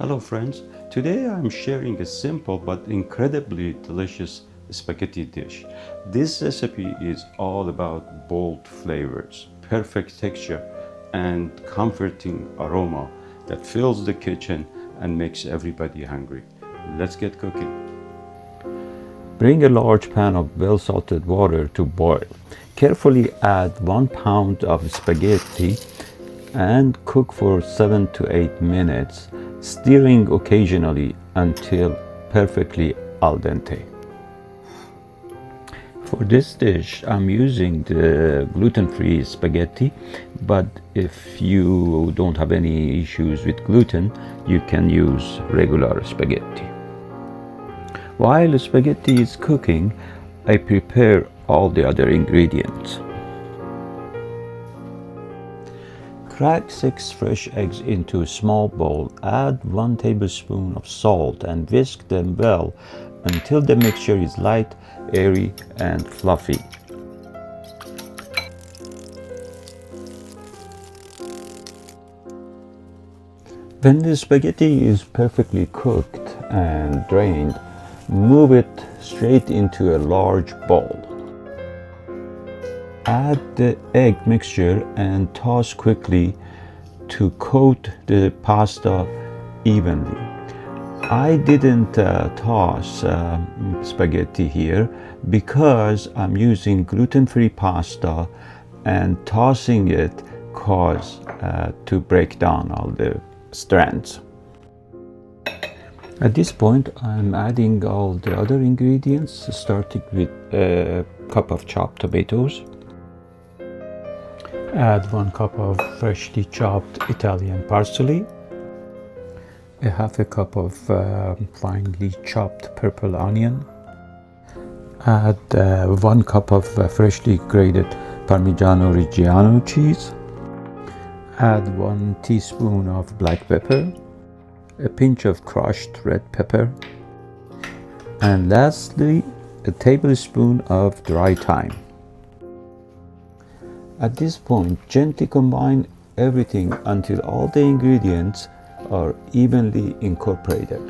Hello friends, today I'm sharing a simple but incredibly delicious spaghetti dish. This recipe is all about bold flavors, perfect texture, and comforting aroma that fills the kitchen and makes everybody hungry. Let's get cooking. Bring a large pan of well-salted water to boil. Carefully add 1 pound of spaghetti and cook for 7 to 8 minutes, stirring occasionally until perfectly al dente. For this dish, I'm using the gluten-free spaghetti, but if you don't have any issues with gluten, you can use regular spaghetti. While the spaghetti is cooking, I prepare all the other ingredients. Crack 6 fresh eggs into a small bowl. Add 1 tablespoon of salt and whisk them well until the mixture is light, airy, and fluffy. When the spaghetti is perfectly cooked and drained, move it straight into a large bowl. Add the egg mixture and toss quickly to coat the pasta evenly. I didn't toss spaghetti here because I'm using gluten-free pasta, and tossing it causes to break down all the strands. At this point, I'm adding all the other ingredients, starting with a cup of chopped tomatoes. Add 1 cup of freshly chopped Italian parsley, a half a cup of finely chopped purple onion. Add 1 cup of freshly grated Parmigiano Reggiano cheese. Add 1 teaspoon of black pepper, a pinch of crushed red pepper, and lastly, a tablespoon of dry thyme. At this point, gently combine everything until all the ingredients are evenly incorporated.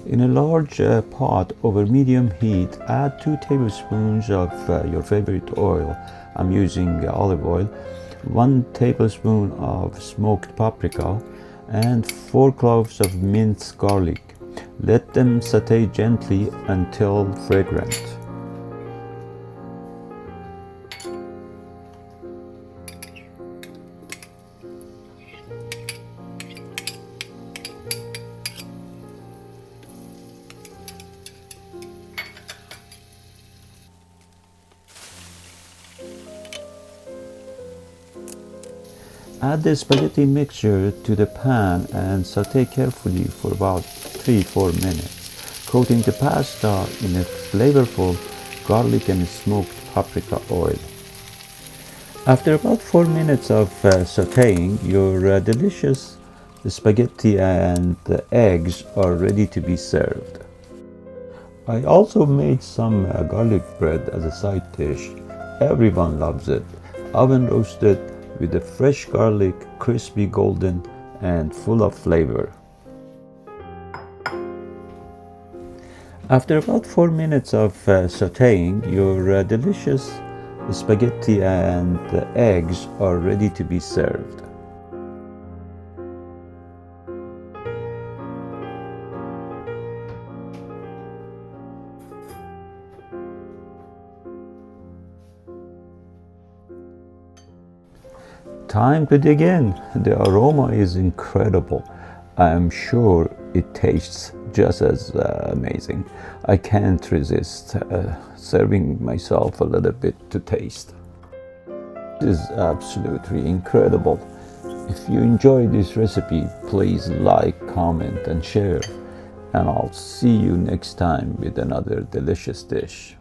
In a large pot over medium heat, add 2 tablespoons of your favorite oil. I'm using olive oil, 1 tablespoon of smoked paprika, and 4 cloves of minced garlic. Let them saute gently until fragrant. Add the spaghetti mixture to the pan and saute carefully for about 3-4 minutes, coating the pasta in a flavorful garlic and smoked paprika oil. After about 4 minutes of sauteing, your delicious spaghetti and the eggs are ready to be served. I also made some garlic bread as a side dish. Everyone loves it. Oven roasted with the fresh garlic, crispy golden and full of flavor. After about 4 minutes of sauteing, your delicious spaghetti and the eggs are ready to be served. Time to dig in. The aroma is incredible. I am sure it tastes just as amazing. I can't resist serving myself a little bit to taste. This is absolutely incredible. If you enjoyed this recipe, please like, comment, and share. And I'll see you next time with another delicious dish.